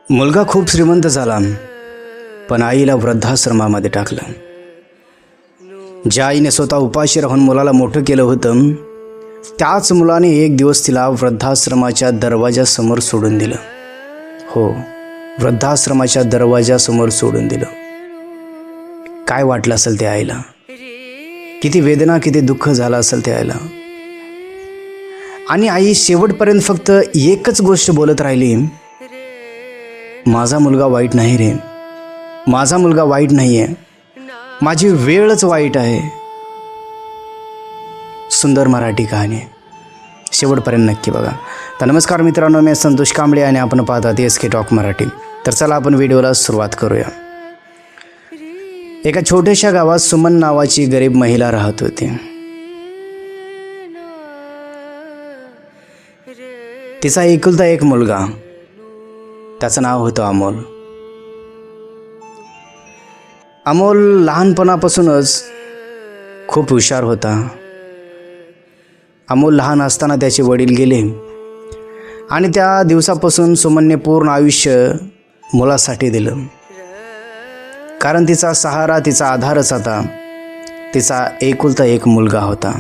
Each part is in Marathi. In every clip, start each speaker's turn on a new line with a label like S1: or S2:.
S1: मुलगा खूप श्रीमंत झाला, पण आईला वृद्धाश्रमामध्ये टाकलं. ज्या आईने स्वतः उपाशी राहून मुलाला मोठं केलं होतं, त्याच मुलाने एक दिवस तिला वृद्धाश्रमाच्या दरवाजासमोर सोडून दिलं. हो, वृद्धाश्रमाच्या दरवाजासमोर सोडून दिलं. काय वाटलं असेल त्या आईला, किती वेदना, किती दुःख झालं असेल त्या आईला. आणि आई शेवटपर्यंत फक्त एकच गोष्ट बोलत राहिली, माझा मुलगा वाईट नाही रे, माझा मुलगा वाईट नाही आहे, माझी वेळच वाईट आहे. सुंदर मराठी कहाणी, शेवटपर्यंत नक्की बघा. तर नमस्कार मित्रांनो, मी संतोष कांबळे आणि आपण पाहतात SK टॉक मराठी. तर चला आपण व्हिडिओला सुरुवात करूया. एका छोट्याशा गावात सुमन नावाची गरीब महिला राहत होती. तिचा एकुलता एक मुलगा, त्याचं नाव होतं अमोल. अमोल लहानपणापासूनच खूप हुशार होता. अमोल लहान असताना त्याचे वडील गेले आणि त्या दिवसापासून सुमनने पूर्ण आयुष्य मुलासाठी दिलं. कारण तिचा सहारा, तिचा आधारच होता, तिचा एकुलता एक मुलगा होता.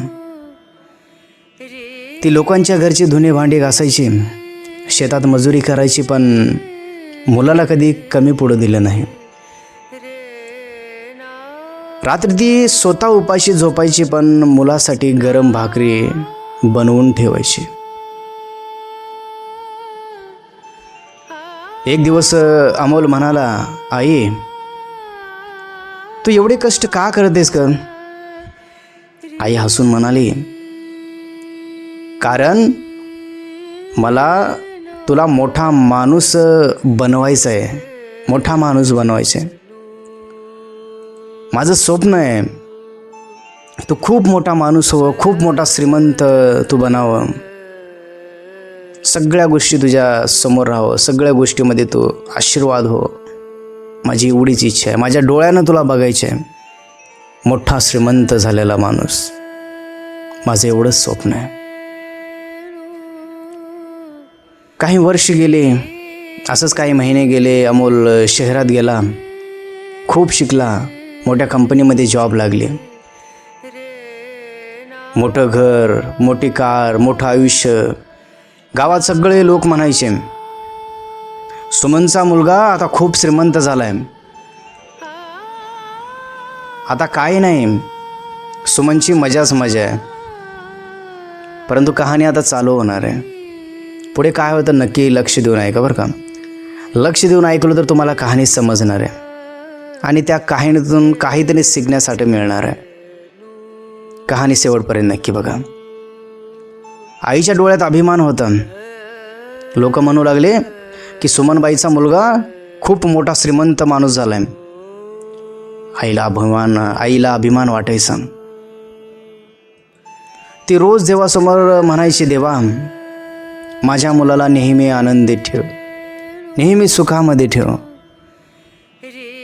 S1: ती लोकांच्या घरची धुणे भांडी घासायची, शेतात मजुरी करायची, पण मुलाला कधी कमी पडू दिलं नाही. रात्री ती स्वतः उपाशी झोपायची, पण मुलासाठी गरम भाकरी बनवून ठेवायची. एक दिवस अमोल म्हणाला, आई तू एवढे कष्ट का करतेस का? आई हसून म्हणाली, कारण मला तुला मोठा माणूस बनवायचा आहे, मोठा माणूस बनवायचा आहे. माझं स्वप्न आहे तू खूप मोठा माणूस हो, खूप मोठा श्रीमंत तू बनावं, सगळ्या गोष्टी तुझ्या समोर राहावं, सगळ्या गोष्टीमध्ये तू आशीर्वाद हो. माझी एवढीच इच्छा आहे, माझ्या डोळ्यानं तुला बघायचं आहे, मोठा श्रीमंत झालेला माणूस, माझं एवढंच स्वप्न आहे. काही वर्ष गेले, असंच काही महिने गेले. अमोल शहरात गेला, खूप शिकला, मोठ्या कंपनीमध्ये जॉब लागली. मोठं घर, मोठी कार, मोठं आयुष्य. गावात सगळे लोक म्हणायचे, सुमनचा मुलगा आता खूप श्रीमंत झालाय. आता काय नाही, सुमनची मजाच मजा आहे. परंतु कहाणी आता चालू होणार आहे. पुढे काय होतं नक्की लक्ष देऊन ऐका बरं का. लक्ष देऊन ऐकलं तर तुम्हाला कहाणी समजणार आहे आणि त्या कहाणीतून काहीतरी शिकण्यासाठी मिळणार आहे. कहाणी शेवटपर्यंत नक्की बघा. आईच्या डोळ्यात अभिमान होता. लोक म्हणू लागले की सुमनबाईचा मुलगा खूप मोठा श्रीमंत माणूस झालाय. आईला अभिमान वाटायचा. ती रोज देवासमोर म्हणायची, देवा माझ्या मुलाला नेहमी आनंदित ठेव, नेहमी सुखामध्ये ठेव.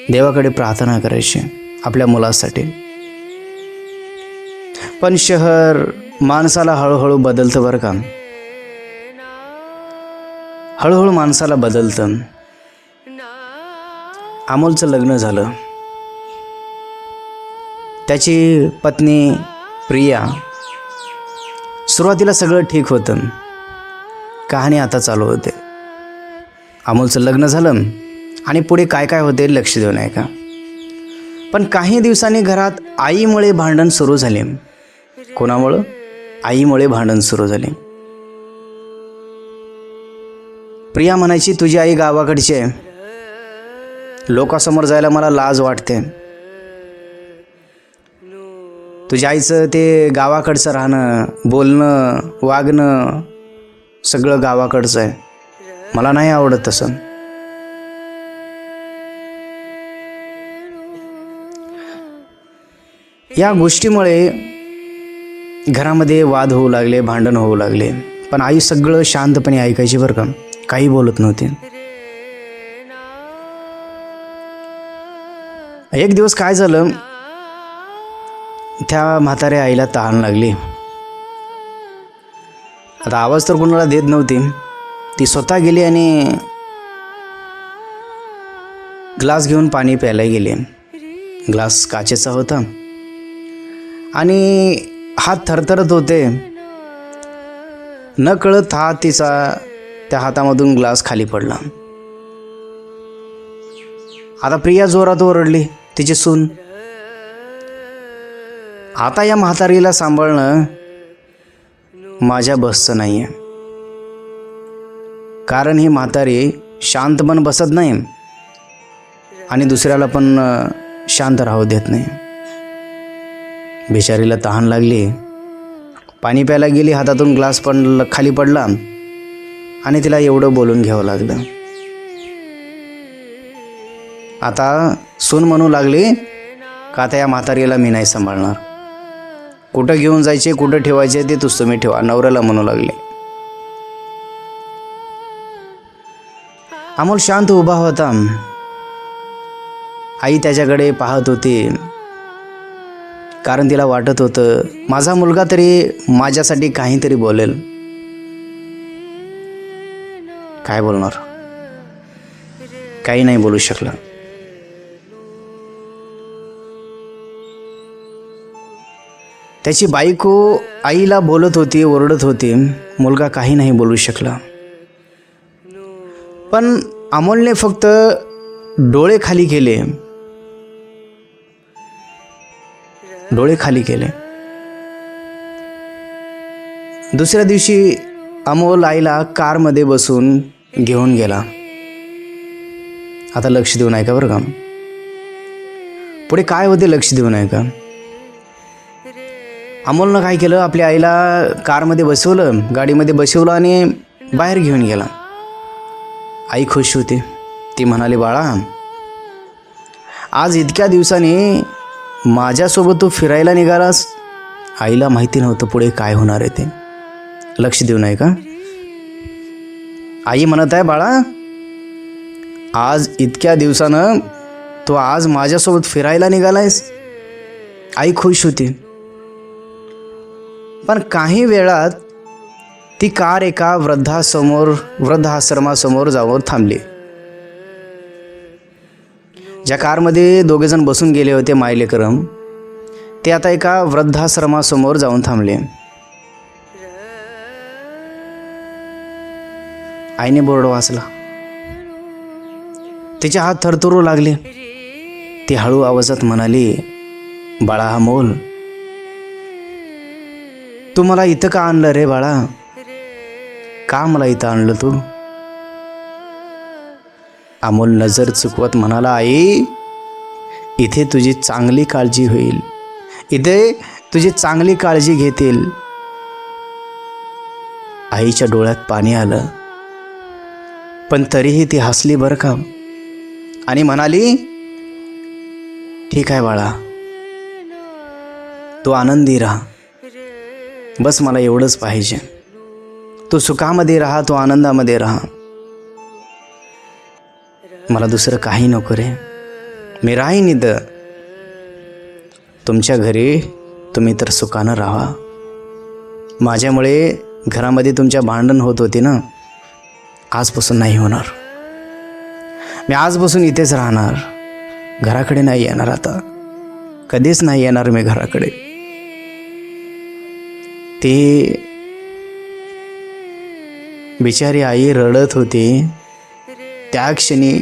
S1: देवाकडे प्रार्थना करायची आपल्या मुलासाठी. पण शहर माणसाला हळूहळू बदलतं बरं का, हळूहळू माणसाला बदलतं. अमोलचं लग्न झालं. त्याची पत्नी प्रिया. सुरुवातीला सगळं ठीक होतं. कहाणी आता चालू होते. अमोलचं लग्न झालं आणि पुढे काय काय होते लक्ष देऊन ऐका. पण काही दिवसांनी घरात आईमुळे भांडण सुरू झाले. कोणामुळं? आईमुळे भांडण सुरू झाले. प्रिया म्हणायची, तुझी आई गावाकडची आहे, लोकांसमोर जायला मला लाज वाटते. तुझ्या आईचं ते गावाकडचं राहणं, बोलणं, वागणं सगळं गावाकडचं आहे, मला नाही आवडत तसं. या गोष्टीमुळे घरामध्ये वाद होऊ लागले, भांडण होऊ लागले. पण आई सगळं शांतपणे ऐकायची बरं का, काही बोलत नव्हते. एक दिवस काय झालं, त्या म्हाताऱ्या आईला तहान लागली. आता आवाज तर कोणाला देत नव्हती. ती स्वतः गेली आणि ग्लास घेऊन पाणी प्यायला गेले. ग्लास काचेचा होता आणि हात थरथरत होते. न कळत हात तिचा त्या हातामधून ग्लास खाली पडला. आता प्रिया जोरात ओरडली, तिची सून. आता या म्हातारीला सांभाळणं माझ्या बसचं नाही आहे, कारण ही म्हातारी शांत पण बसत नाही आणि दुसऱ्याला पण शांत राहू देत नाही. बिचारीला तहान लागली, पाणी प्यायला गेली, हातातून ग्लास पण खाली पडला आणि तिला एवढं बोलून घ्यावं लागलं. आता सून म्हणू लागली का आता या म्हातारीला मी नाही सांभाळणार, कुठं घेऊन जायचे कुठं ठेवायचे ते तुम्ही ठेवा, नवऱ्याला म्हणू लागले. अमोल शांत उभा होता. आई त्याच्याकडे पाहत होती, कारण तिला वाटत होतं माझा मुलगा तरी माझ्यासाठी काहीतरी बोलेल. काय बोलणार, काही नाही बोलू शकला. त्याची बायको आईला बोलत होती, ओरडत होती. मुलगा काही नाही बोलू शकला. पण अमोलने फक्त डोळे खाली केले. दुसऱ्या दिवशी अमोल आईला कारमध्ये बसून घेऊन गेला. आता लक्ष देऊ नये का बरं का, पुढे काय होते लक्ष देऊ नये का. अमोलनं काय केलं, आपल्या आईला कारमध्ये बसवलं, गाडीमध्ये बसवलं आणि बाहेर घेऊन गेला. आई खुश होती. ती म्हणाली, बाळा आज इतक्या दिवसांनी माझ्यासोबत तू फिरायला निघालास. आईला माहिती नव्हतं पुढे काय होणार आहे ते. लक्ष देऊ नये का. आई म्हणत आहे, बाळा आज इतक्या दिवसानं तू आज माझ्यासोबत फिरायला निघालायस. आई खुश होती. पण काही वेळात ती कार एका वृद्धाश्रमासमोर जाऊन थांबली. ज्या कारमध्ये दोघेजण बसून गेले होते मायलेकरम, ते आता एका वृद्धाश्रमासमोर जाऊन थांबले. आईने बोर्ड वाचला. तिचे हात थरथरू लागले. ती हळू आवाजात म्हणाली, बाळा अमोल, तू मला इथं का आणलं रे बाळा, का मला इथं आणलं तू. अमोल नजर चुकवत म्हणाला, आई इथे तुझी चांगली काळजी होईल, इथे तुझी चांगली काळजी घेतील. आईच्या डोळ्यात पाणी आलं, पण तरीही ती हसली बरं का आणि म्हणाली, ठीक आहे बाळा, तू आनंदी राहा, बस मला एवढंच पाहिजे. तू सुखामध्ये राहा, तू आनंदामध्ये राहा, मला दुसरं काही नको रे. मी राहीन इथं तुमच्या घरी, तुम्ही तर सुखानं राहा. माझ्यामुळे घरामध्ये तुमच्या भांडण होत होती ना, आजपासून नाही होणार. मी आजपासून इथेच राहणार, घराकडे नाही येणार. आता कधीच नाही येणार मी घराकडे. ती बिचारी आई रडत होती. त्या क्षणी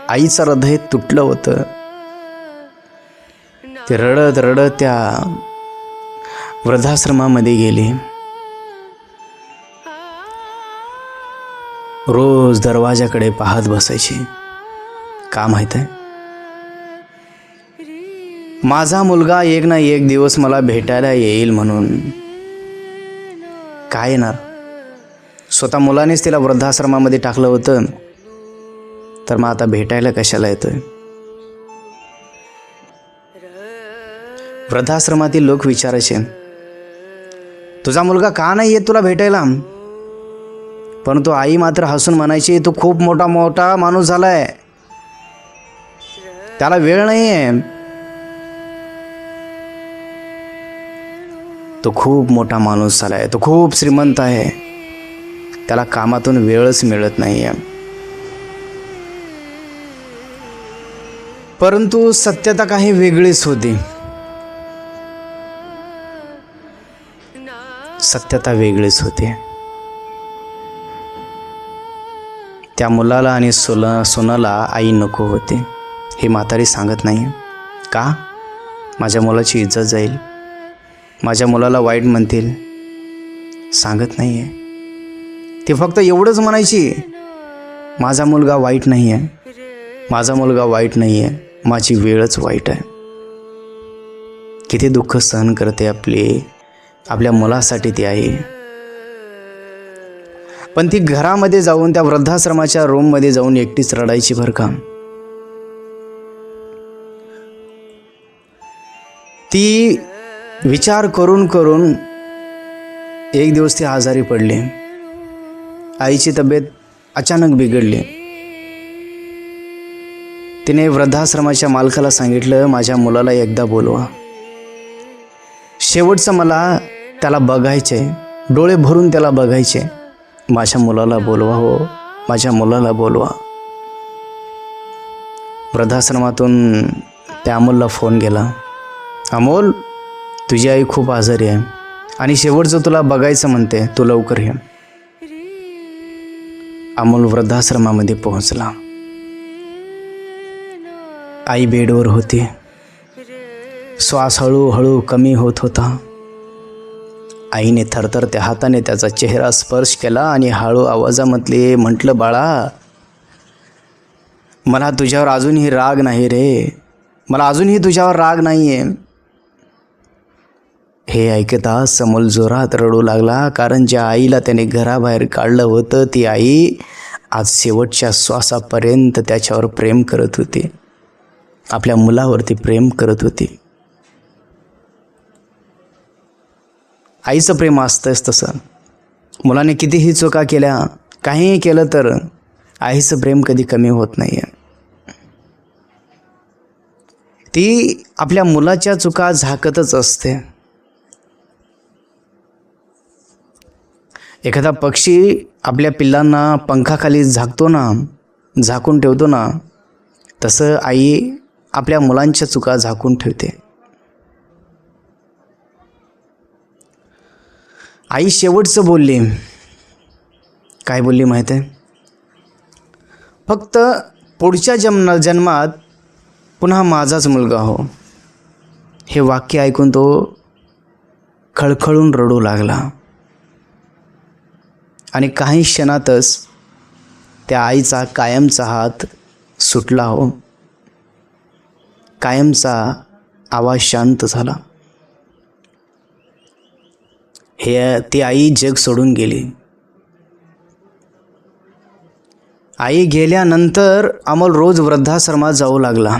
S1: आईचं हृदय तुटलं होतं. ते रडत रडत त्या वृद्धाश्रमामध्ये गेली. रोज दरवाजाकडे पाहत बसायची. का माहित आहे, माझा मुलगा एक ना एक दिवस मला भेटायला येईल म्हणून. काय येणार, स्वतः मुलानेच तिला वृद्धाश्रमामध्ये टाकलं होतं, तर मग आता भेटायला कशाला येतोय. वृद्धाश्रमातील लोक विचारायचे, तुझा मुलगा का नाही येत तुला भेटायला. परंतु आई मात्र हसून म्हणायची, तो खूप मोठा माणूस झालाय, त्याला वेळ नाही आहे. तो खूप मोठा माणूस झालाय, तो खूप श्रीमंत आहे, त्याला कामातून वेळच मिळत नाही आहे. परंतु सत्यता काही वेगळीच होती. सत्यता वेगळीच होती. त्या मुलाला आणि सोनाला आई नको होती. ही म्हातारी सांगत नाही. का? माझ्या मुलाची इज्जत जाईल, माझ्या मुलाला वाईट म्हणतील. सांगत नाही आहे. ती फक्त एवढंच म्हणायची, माझा मुलगा वाईट नाही आहे, माझा मुलगा वाईट नाही आहे, माझी वेळच वाईट आहे. किती दुःख सहन करते आपल्या मुलासाठी ती आई. पण ती घरामध्ये जाऊन त्या वृद्धाश्रमाच्या रूममध्ये जाऊन एकटीच रडायची बरं का. ती विचार करून करून एक दिवस ती आजारी पडली. आईची तब्येत अचानक बिघडली. तिने वृद्धाश्रमाच्या मालकाला सांगितलं, माझ्या मुलाला एकदा बोलवा, शेवटचं मला त्याला बघायचे, डोळे भरून त्याला बघायचे. माझ्या मुलाला बोलवा, हो माझ्या मुलाला बोलवा. वृद्धाश्रमातून त्या अमोलला फोन गेला. अमोल, तुझी आई खूप आजारी आहे आणि शेवटचं तुला बघायचं म्हणते, तू लवकर ये. अमोल वृद्धाश्रमामध्ये पोहोचला. आई बेडवर होती. श्वास हळूहळू कमी होत होता. आईने थरथरत्या हाताने त्याचा चेहरा स्पर्श केला आणि हळू आवाजामध्ये म्हटलं, बाळा, मला तुझ्यावर अजूनही राग नाही रे, मला अजूनही तुझ्यावर राग नाही आहे. हे ऐकताच अमोल जोरात रडू लागला, कारण ज्या आईला त्याने घराबाहेर काढलं होतं ती आई आज शेवटच्या श्वासापर्यंत त्याच्यावर प्रेम करत होती, आपल्या मुलावरती प्रेम करत होती. आईचं प्रेम असतंच तसं. मुलाने कितीही चुका केल्या, काहीही केलं तर आईचं प्रेम कधी कमी होत नाही आहे. ती आपल्या मुलाच्या चुका झाकतच असते. एखादा पक्षी आपल्या पिल्लांना पंखाखाली झाकतो ना, झाकून ठेवतो ना, तसं आई आपल्या मुलांच्या चुका झाकून ठेवते. आई शेवटचं बोलली. काय बोलली माहीत आहे? फक्त पुढच्या जन्मात पुन्हा माझाच मुलगा हो. हे वाक्य ऐकून तो खळखळून रडू लागला आणि काही क्षणातच त्या आईचा कायमचा हात सुटला हो. कायमचा आवाज शांत झाला. ती आई जग सोडून गेली. आई गेल्यानंतर अमोल रोज वृद्धाश्रमात जाऊ लागला.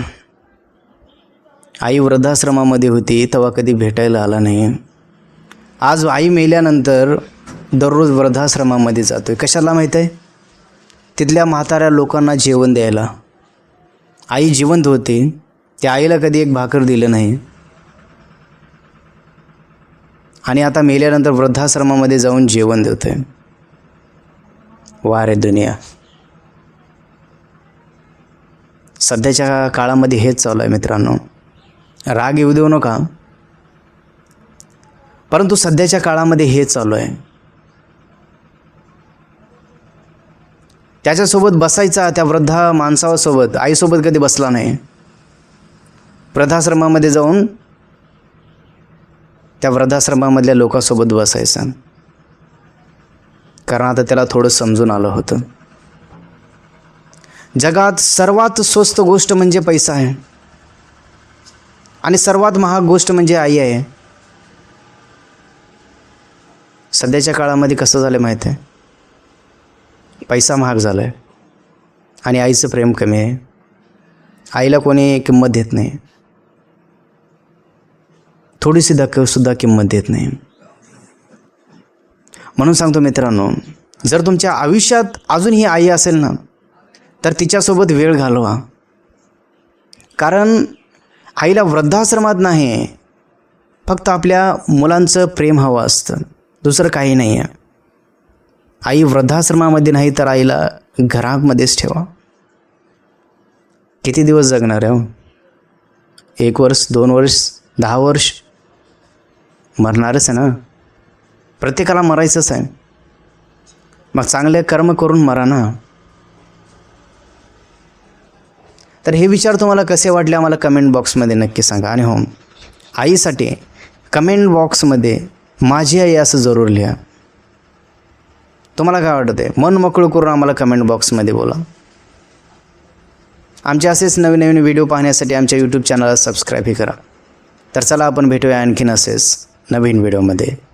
S1: आई वृद्धाश्रमामध्ये होती तेव्हा कधी भेटायला आला नाही. आज आई मेल्यानंतर दररोज वृद्धाश्रमामध्ये जातोय. कशाला माहीत आहे? तिथल्या म्हाताऱ्या लोकांना जेवण द्यायला. आई जिवंत होती, त्या आईला कधी एक भाकर दिलं नाही आणि आता मेल्यानंतर वृद्धाश्रमामध्ये जाऊन जेवण देतोय. वा रे दुनिया. सध्याच्या काळामध्ये हेच चालू आहे मित्रांनो. राग येऊ देऊ नका, परंतु सध्याच्या काळामध्ये हेच चालू आहे. त्याच्यासोबत बसायचा, त्या वृद्ध माणसासोबत, आईसोबत कधी बसला नाही. वृद्धाश्रमामध्ये जाऊन त्या वृद्धाश्रमामधल्या लोकांसोबत बसायचा, कारण आता त्याला थोडं समजून आलं होतं. जगात सर्वात स्वस्त गोष्ट म्हणजे पैसा आहे आणि सर्वात महाग गोष्ट म्हणजे आई आहे. सध्याच्या काळामध्ये कसं झालं माहीत आहे? पैसा महाग झाला आहे आणि आईचं प्रेम कमी आहे. आईला कोणी किंमत देत नाही, थोडीशी सुद्धा किंमत देत नाही. म्हणून सांगतो मित्रांनो, जर तुमच्या आयुष्यात अजून ही आई असेल ना, तर तिच्यासोबत वेळ घालवा. कारण आईला वृद्धाश्रमात नाही, फक्त आपल्या मुलांचं प्रेम हवं असतं, दुसरं काही नाही आहे. आई वृद्धाश्रमामध्ये नाही तर आईला घरामध्येच ठेवा. किती दिवस जगणार आहे हो? 1 वर्ष, 2 वर्ष, 10 वर्ष मरणारच आहे ना. प्रत्येकाला मरायचंच आहे. मग चांगले कर्म करून मरा ना. तर हे विचार तुम्हाला कसे वाटले आम्हाला कमेंट बॉक्समध्ये नक्की सांगा. आणि हो, आईसाठी कमेंट बॉक्समध्ये माझी आई असं जरूर लिहा. तुम्हाला काय वाटतं आहे मन मोकळं करून आम्हाला कमेंट बॉक्समध्ये बोला. आमचे असेच नवीन नवीन व्हिडिओ पाहण्यासाठी आमच्या यूट्यूब चॅनलला सबस्क्राईबही करा. तर चला आपण भेटूया आणखीन असेच नवीन व्हिडिओमध्ये.